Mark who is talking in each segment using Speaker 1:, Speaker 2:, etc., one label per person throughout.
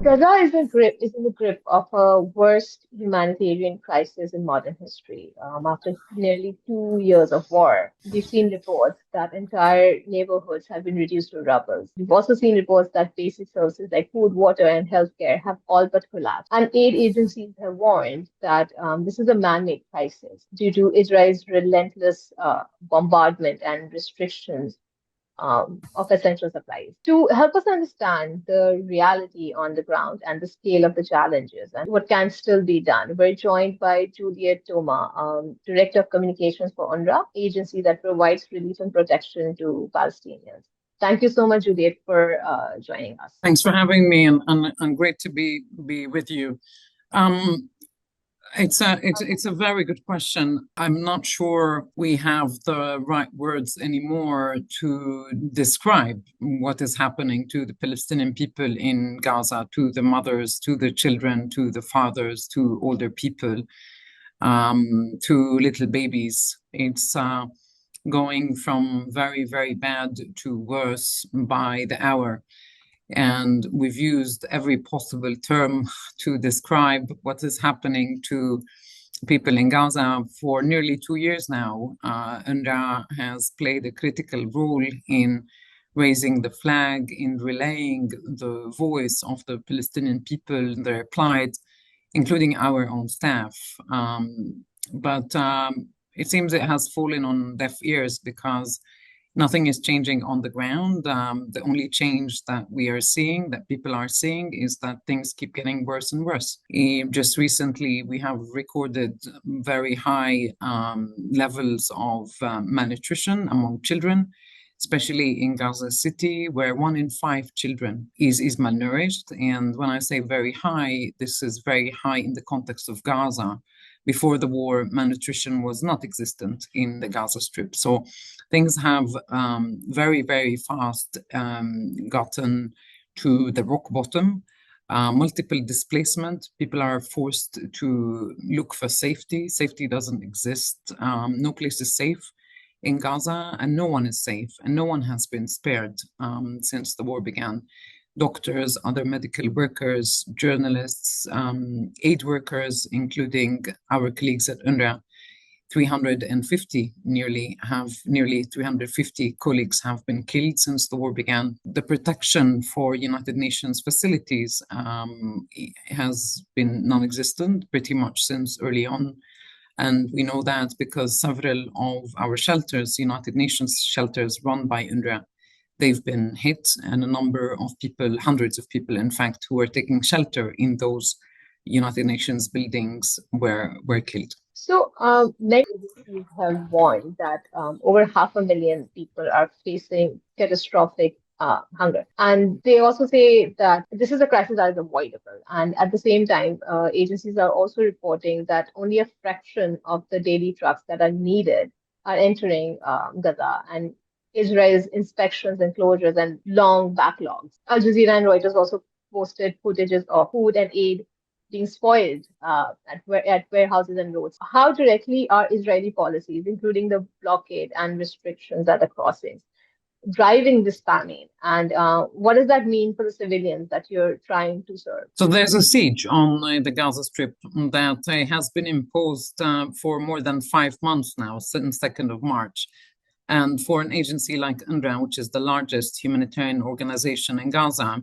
Speaker 1: Gaza is in the grip of a worst humanitarian crisis in modern history. After nearly 2 years of war, we've seen reports that entire neighborhoods have been reduced to rubble. We've also seen reports that basic services like food, water, and healthcare have all but collapsed. And aid agencies have warned that this is a man-made crisis due to Israel's relentless bombardment and restrictions of essential supplies. To help us understand the reality on the ground and the scale of the challenges and what can still be done, we're joined by Juliette Touma, Director of Communications for UNRWA, agency that provides relief and protection to Palestinians. Thank you so much, Juliette, for joining us.
Speaker 2: Thanks for having me, and great to be with you. It's a very good question. I'm not sure we have the right words anymore to describe what is happening to the Palestinian people in Gaza, to the mothers, to the children, to the fathers, to older people, to little babies. It's going from very, very bad to worse by the hour. And we've used every possible term to describe what is happening to people in Gaza for nearly 2 years now. UNRWA has played a critical role in raising the flag, in relaying the voice of the Palestinian people, their plight, including our own staff. But it seems it has fallen on deaf ears because nothing is changing on the ground. The only change that we are seeing, that people are seeing, is that things keep getting worse and worse. Just recently, we have recorded very high levels of malnutrition among children, especially in Gaza City, where 1 in 5 children is malnourished. And when I say very high, this is very high in the context of Gaza. Before the war, malnutrition was not existent in the Gaza Strip. So things have very, very fast gotten to the rock bottom. Multiple displacement. People are forced to look for safety. Safety doesn't exist. No place is safe in Gaza, and no one is safe, and no one has been spared since the war began. Doctors, other medical workers, journalists, aid workers, including our colleagues at UNRWA, nearly 350 colleagues have been killed since the war began. The protection for United Nations facilities has been non-existent pretty much since early on. And we know that because several of our shelters, United Nations shelters run by UNRWA, they've been hit, and a number of people, hundreds of people, in fact, who were taking shelter in those United Nations buildings were killed.
Speaker 1: So, many agencies have warned that over 500,000 people are facing catastrophic hunger. And they also say that this is a crisis that is avoidable. And at the same time, agencies are also reporting that only a fraction of the daily trucks that are needed are entering Gaza, and Israel's inspections and closures and long backlogs. Al Jazeera and Reuters also posted footages of food and aid being spoiled at warehouses and roads. How directly are Israeli policies, including the blockade and restrictions at the crossings, driving this famine? And what does that mean for the civilians that you're trying to serve?
Speaker 2: So there's a siege on the Gaza Strip that has been imposed for more than 5 months now, since 2nd of March. And for an agency like UNRWA, which is the largest humanitarian organization in Gaza,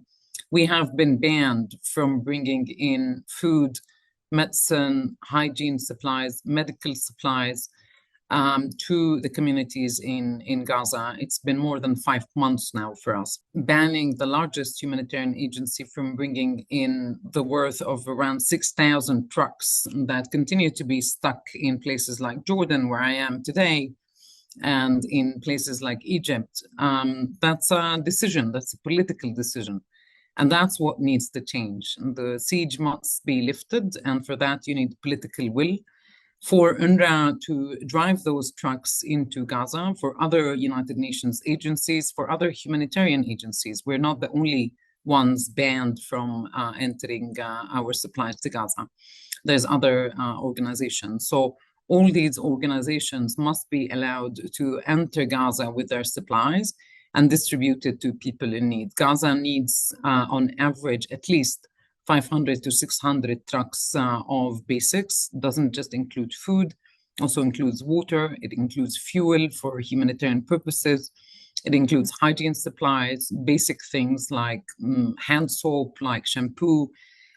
Speaker 2: we have been banned from bringing in food, medicine, hygiene supplies, medical supplies to the communities in Gaza. It's been more than 5 months now for us. Banning the largest humanitarian agency from bringing in the worth of around 6,000 trucks that continue to be stuck in places like Jordan, where I am today, and in places like Egypt. That's a decision, that's a political decision. And that's what needs to change. The siege must be lifted, and for that you need political will. For UNRWA to drive those trucks into Gaza, for other United Nations agencies, for other humanitarian agencies. We're not the only ones banned from entering our supplies to Gaza. There's other organizations. So all these organizations must be allowed to enter Gaza with their supplies and distribute it to people in need. Gaza needs, on average, at least 500 to 600 trucks of basics. Doesn't just include food, also includes water. It includes fuel for humanitarian purposes. It includes hygiene supplies, basic things like hand soap, like shampoo,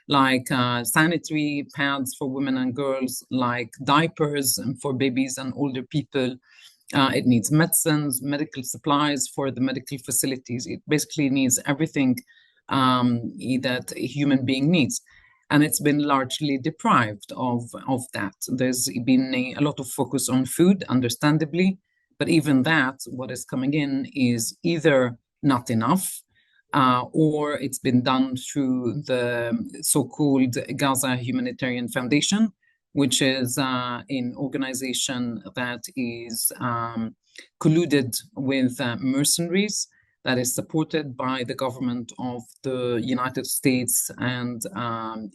Speaker 2: like sanitary pads for women and girls, like diapers for babies and older people. It needs medicines, medical supplies for the medical facilities. It basically needs everything that a human being needs. And it's been largely deprived of that. There's been a lot of focus on food, understandably, but even that, what is coming in is either not enough, or it's been done through the so-called Gaza Humanitarian Foundation, which is an organization that is colluded with mercenaries, that is supported by the government of the United States and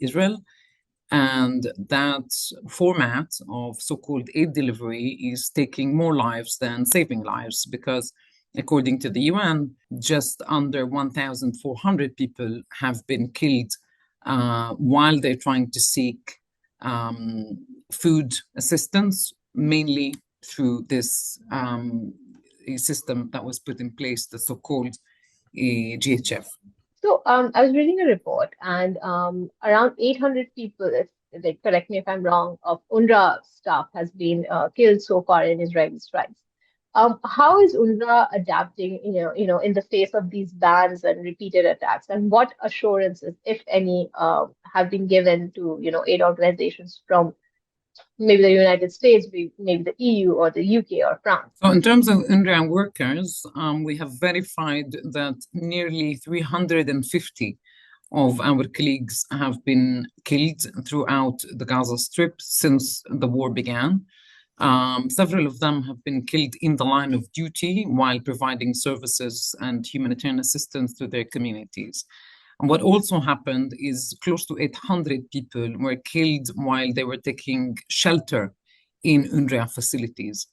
Speaker 2: Israel. And that format of so-called aid delivery is taking more lives than saving lives, because according to the UN, just under 1,400 people have been killed while they're trying to seek food assistance, mainly through this a system that was put in place, the so-called GHF.
Speaker 1: So I was reading a report, and around 800 people, like, correct me if I'm wrong, of UNRWA staff has been killed so far in Israeli strikes. How is UNRWA adapting, in the face of these bans and repeated attacks, and what assurances, if any, have been given to, aid organizations from maybe the United States, maybe the EU or the UK or France?
Speaker 2: So in terms of UNRWA workers, we have verified that nearly 350 of our colleagues have been killed throughout the Gaza Strip since the war began. Several of them have been killed in the line of duty while providing services and humanitarian assistance to their communities. And what also happened is close to 800 people were killed while they were taking shelter in UNRWA facilities.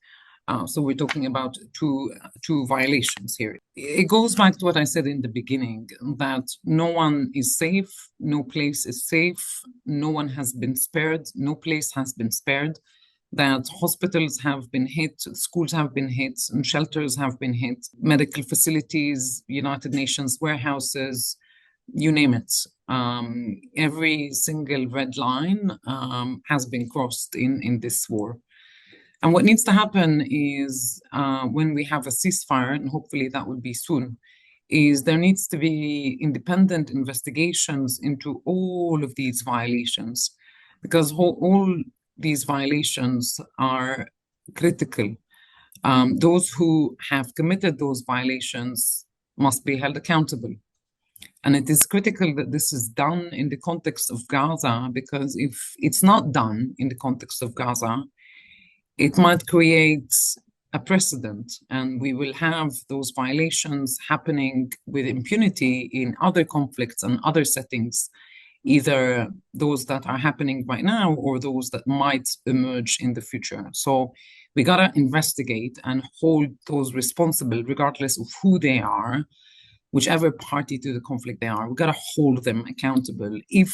Speaker 2: So we're talking about two violations here. It goes back to what I said in the beginning, that no one is safe, no place is safe, no one has been spared, no place has been spared, that hospitals have been hit, schools have been hit, and shelters have been hit, medical facilities, United Nations warehouses, you name it. Every single red line has been crossed in this war. And what needs to happen is when we have a ceasefire, and hopefully that will be soon, is there needs to be independent investigations into all of these violations, because all these violations are critical. Those who have committed those violations must be held accountable. And it is critical that this is done in the context of Gaza, because if it's not done in the context of Gaza, it might create a precedent, and we will have those violations happening with impunity in other conflicts and other settings, either those that are happening right now or those that might emerge in the future. So we gotta investigate and hold those responsible, regardless of who they are, whichever party to the conflict they are. We gotta hold them accountable if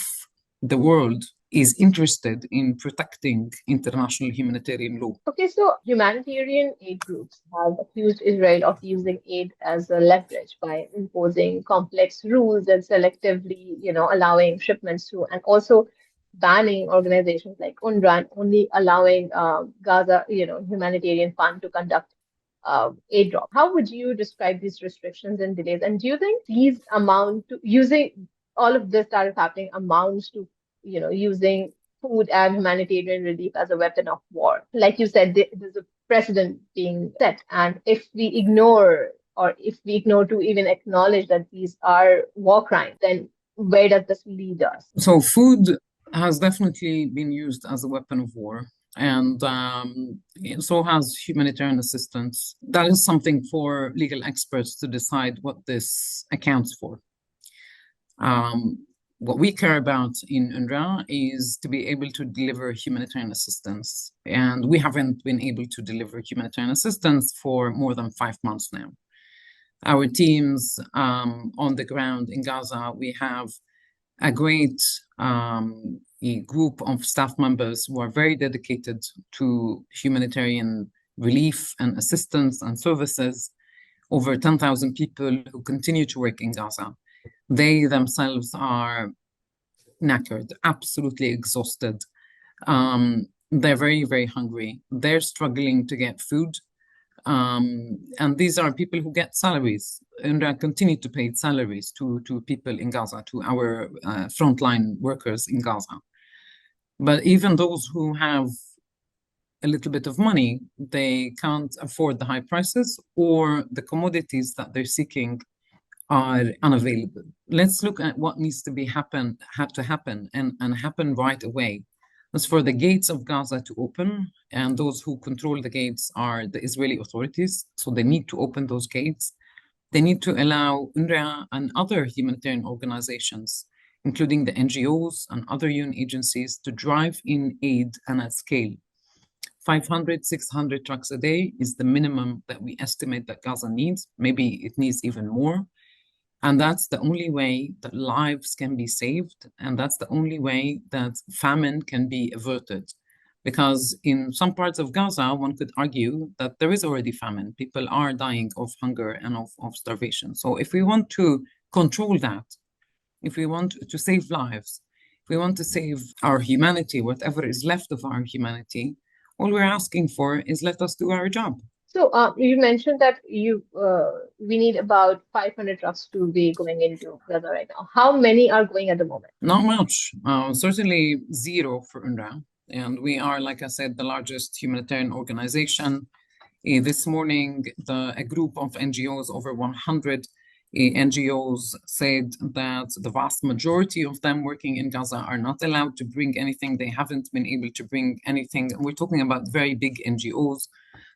Speaker 2: the world is interested in protecting international humanitarian law.
Speaker 1: Okay, so humanitarian aid groups have accused Israel of using aid as a leverage by imposing complex rules and selectively, allowing shipments through, and also banning organizations like UNRWA and only allowing Gaza, humanitarian fund to conduct aid drop. How would you describe these restrictions and delays? And do you think these amount to using all of this that is happening amounts to, using food and humanitarian relief as a weapon of war? Like you said, there's a precedent being set. And if we ignore, or if we ignore to even acknowledge that these are war crimes, then where does this lead us?
Speaker 2: So food has definitely been used as a weapon of war, and so has humanitarian assistance. That is something for legal experts to decide what this accounts for. What we care about in UNRWA is to be able to deliver humanitarian assistance. And we haven't been able to deliver humanitarian assistance for more than 5 months now. Our teams on the ground in Gaza, we have a great a group of staff members who are very dedicated to humanitarian relief and assistance and services, over 10,000 people who continue to work in Gaza. They themselves are knackered, absolutely exhausted. They're very, very hungry. They're struggling to get food. And these are people who get salaries and continue to pay salaries to people in Gaza, to our frontline workers in Gaza. But even those who have a little bit of money, they can't afford the high prices, or the commodities that they're seeking are unavailable. Let's look at what needs to happen and happen right away. That's for the gates of Gaza to open, and those who control the gates are the Israeli authorities. So they need to open those gates. They need to allow UNRWA and other humanitarian organizations, including the NGOs and other UN agencies, to drive in aid and at scale. 500, 600 trucks a day is the minimum that we estimate that Gaza needs. Maybe it needs even more. And that's the only way that lives can be saved. And that's the only way that famine can be averted. Because in some parts of Gaza, one could argue that there is already famine. People are dying of hunger and of starvation. So if we want to control that, if we want to save lives, if we want to save our humanity, whatever is left of our humanity, all we're asking for is let us do our job.
Speaker 1: So you mentioned that we need about 500 trucks to be going into Gaza right now. How many are going at the moment?
Speaker 2: Not much. Certainly zero for UNRWA. And we are, like I said, the largest humanitarian organization. This morning, a group of NGOs, over 100 NGOs, said that the vast majority of them working in Gaza are not allowed to bring anything. They haven't been able to bring anything. We're talking about very big NGOs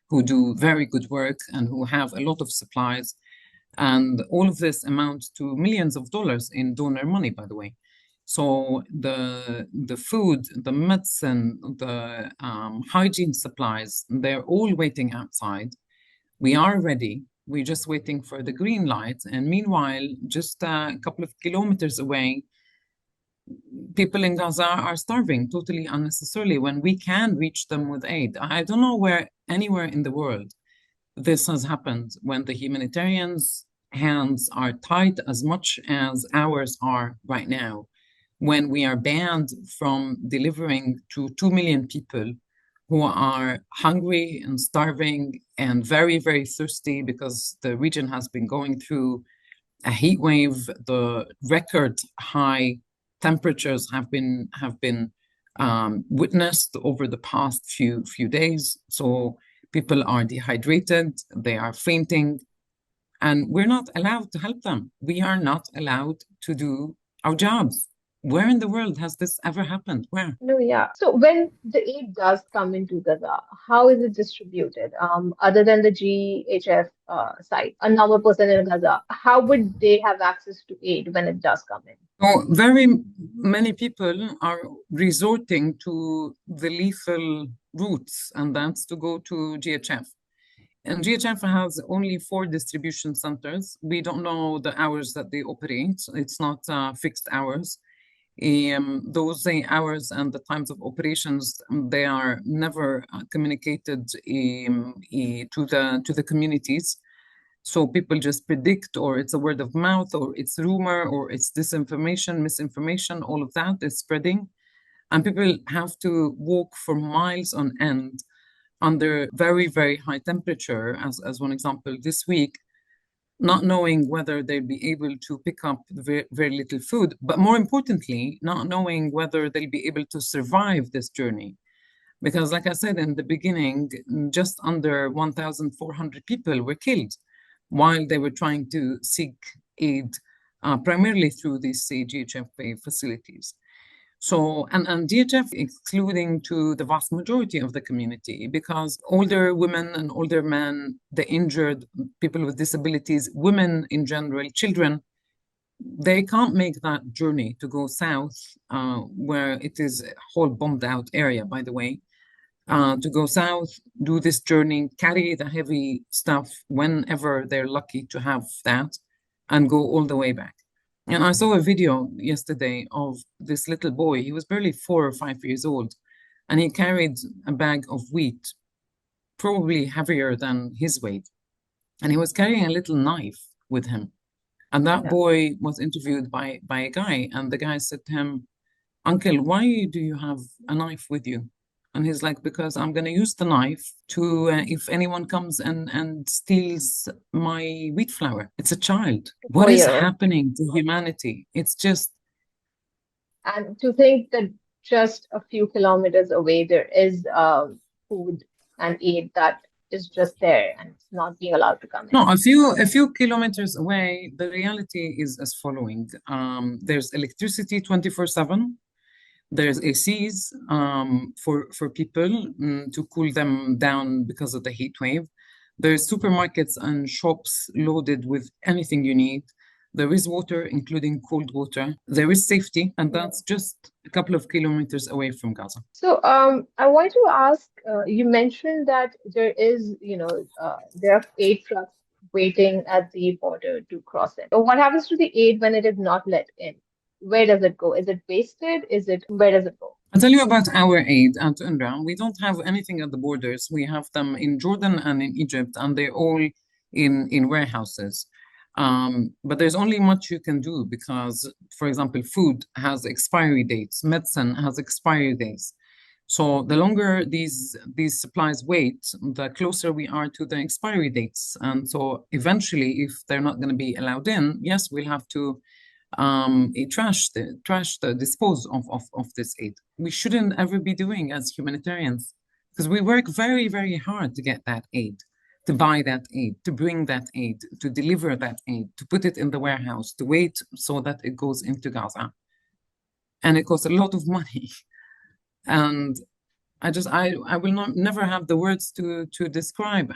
Speaker 2: who do very good work and who have a lot of supplies. And all of this amounts to millions of dollars in donor money, by the way. So the food, the medicine, the hygiene supplies, they're all waiting outside. We are ready. We're just waiting for the green light. And meanwhile, just a couple of kilometers away, people in Gaza are starving totally unnecessarily when we can reach them with aid. I don't know where anywhere in the world this has happened, when the humanitarians' hands are tied as much as ours are right now, when we are banned from delivering to 2 million people who are hungry and starving and very, very thirsty because the region has been going through a heat wave. The record high temperatures have been witnessed over the past few days. So people are dehydrated, they are fainting, and we're not allowed to help them. We are not allowed to do our jobs. Where in the world has this ever happened? Where?
Speaker 1: No, yeah. So when the aid does come into Gaza, how is it distributed? Other than the GHF site, a normal person in Gaza, how would they have access to aid when it does come in?
Speaker 2: So very many people are resorting to the lethal routes, and that's to go to GHF. And GHF has only 4 distribution centers. We don't know the hours that they operate. It's not fixed hours. Those hours and the times of operations, they are never communicated to the communities. So people just predict, or it's a word of mouth, or it's rumor, or it's disinformation, misinformation, all of that is spreading. And people have to walk for miles on end under very, very high temperature, as one example this week, not knowing whether they'll be able to pick up very, very little food, but more importantly, not knowing whether they'll be able to survive this journey. Because like I said in the beginning, just under 1,400 people were killed while they were trying to seek aid, primarily through these GHF facilities. So, and DHF excluding to the vast majority of the community, because older women and older men, the injured, people with disabilities, women in general, children, they can't make that journey to go south, where it is a whole bombed out area, by the way, to go south, do this journey, carry the heavy stuff whenever they're lucky to have that, and go all the way back. And I saw a video yesterday of this little boy. He was barely 4 or 5 years old, and he carried a bag of wheat, probably heavier than his weight. And he was carrying a little knife with him. And that
Speaker 1: Yeah.
Speaker 2: boy was interviewed by a guy, and the guy said to him, Uncle, why do you have a knife with you? And he's like, because I'm going to use the knife to, if anyone comes and steals my wheat flour. It's a child. What is
Speaker 1: 4 year old.
Speaker 2: happening to humanity? It's just,
Speaker 1: And to think that just a few kilometers away, there is food and aid that is just there and it's not being allowed to come in.
Speaker 2: no, a few kilometers away, the reality is as following. There's electricity 24/7. There's ACs for people to cool them down because of the heat wave. There's supermarkets and shops loaded with anything you need. There is water, including cold water. There is safety, and
Speaker 1: Yeah.
Speaker 2: that's just a couple of kilometers away from Gaza.
Speaker 1: So, I want to ask, you mentioned that there is, there are aid trucks waiting at the border to cross it. So what happens to the aid when it is not let in? Where does it go? Is it wasted? Where does it go?
Speaker 2: I'll tell you about our aid at UNRWA. We don't have anything at the borders. We have them in Jordan and in Egypt, and they're all in warehouses. But there's only much you can do because, for example, food has expiry dates, medicine has expiry dates. So the longer these supplies wait, the closer we are to the expiry dates. And so eventually, if they're not going to be allowed in, yes, we'll have to dispose of this aid. We shouldn't ever be doing as humanitarians because we work very, very hard to get that aid, to buy that aid, to bring that aid, to deliver that aid, to put it in the warehouse, to wait so that it goes into Gaza. And it costs a lot of money. And I will not never have the words to describe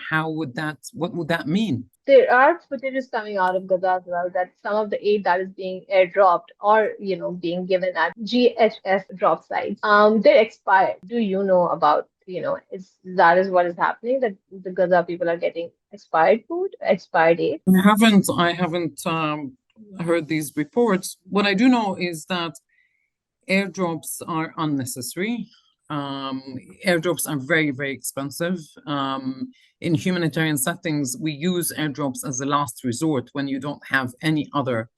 Speaker 2: what would that mean?
Speaker 1: There are footages coming out of Gaza as well that some of the aid that is being airdropped or being given at GHS drop sites, they're expired. Do you know about is that is what is happening that the Gaza people are getting expired food, expired aid?
Speaker 2: I haven't heard these reports. What I do know is that airdrops are unnecessary. Airdrops are very, very expensive. In humanitarian settings, we use airdrops as a last resort when you don't have any other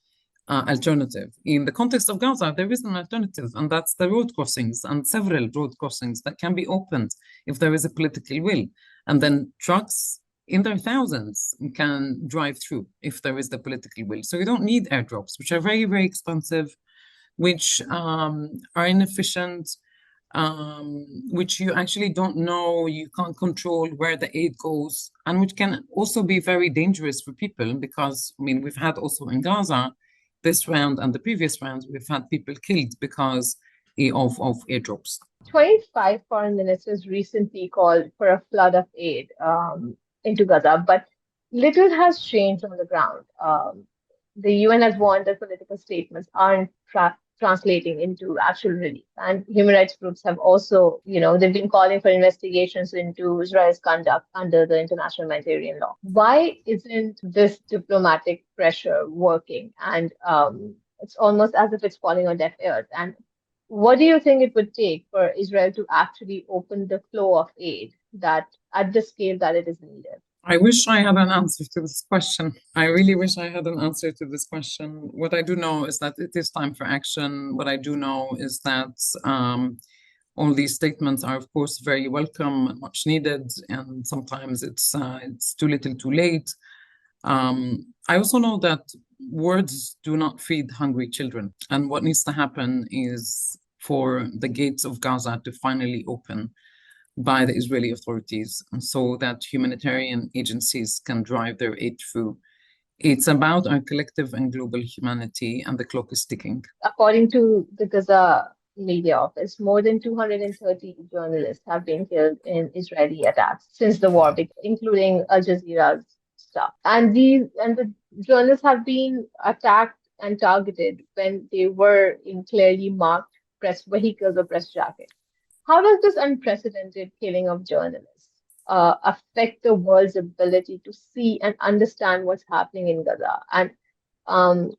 Speaker 2: alternative. In the context of Gaza, there is an alternative, and that's the road crossings and several road crossings that can be opened if there is a political will. And then trucks in their thousands can drive through if there is the political will. So you don't need airdrops, which are very, very expensive, which are inefficient, which you actually don't know, you can't control where the aid goes, and which can also be very dangerous for people because, I mean, we've had also in Gaza, this round and the previous rounds, we've had people killed because of airdrops.
Speaker 1: 25 foreign ministers recently called for a flood of aid into Gaza, but little has changed on the ground. The UN has warned that political statements aren't translating into actual relief. And human rights groups have also, they've been calling for investigations into Israel's conduct under the international humanitarian law. Why isn't this diplomatic pressure working? And it's almost as if it's falling on deaf ears. And what do you think it would take for Israel to actually open the flow of aid that at the scale that it is needed?
Speaker 2: I wish I had an answer to this question. I really wish I had an answer to this question. What I do know is that it is time for action. What I do know is that all these statements are, of course, very welcome and much needed, and sometimes it's too little, too late. I also know that words do not feed hungry children, and what needs to happen is for the gates of Gaza to finally open by the Israeli authorities so that humanitarian agencies can drive their aid through. It's about our collective and global humanity, and the clock is ticking.
Speaker 1: According to the Gaza media office, more than 230 journalists have been killed in Israeli attacks since the war began, including Al Jazeera's staff. And the journalists have been attacked and targeted when they were in clearly marked press vehicles or press jackets. How does this unprecedented killing of journalists affect the world's ability to see and understand what's happening in Gaza? And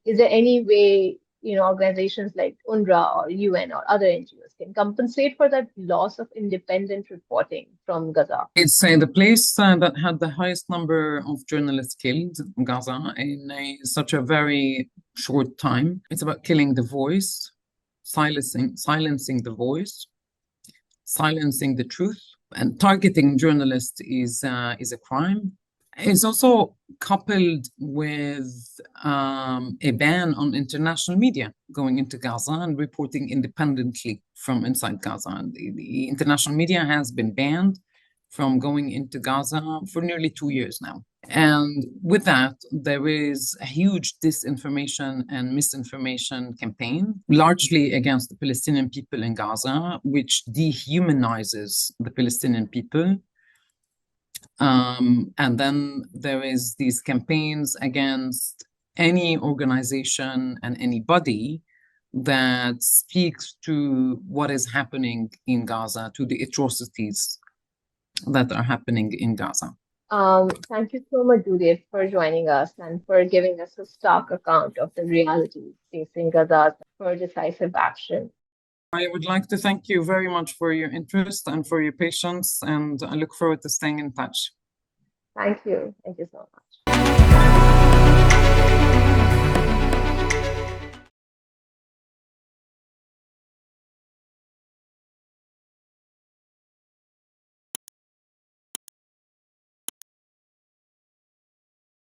Speaker 1: Is there any way, organizations like UNRWA or UN or other NGOs can compensate for that loss of independent reporting from Gaza?
Speaker 2: It's the place that had the highest number of journalists killed, Gaza, in such a very short time. It's about killing the voice, silencing the voice, silencing the truth, and targeting journalists is a crime. It's also coupled with a ban on international media going into Gaza and reporting independently from inside Gaza. And the international media has been banned from going into Gaza for nearly 2 years now. And with that, there is a huge disinformation and misinformation campaign, largely against the Palestinian people in Gaza, which dehumanizes the Palestinian people. And then there is these campaigns against any organization and anybody that speaks to what is happening in Gaza, to the atrocities that are happening in Gaza.
Speaker 1: Thank you so much, Juliette, for joining us and for giving us a stark account of the reality facing Gaza for decisive action.
Speaker 2: I would like to thank you very much for your interest and for your patience, and I look forward to staying in touch.
Speaker 1: Thank you. Thank you so much.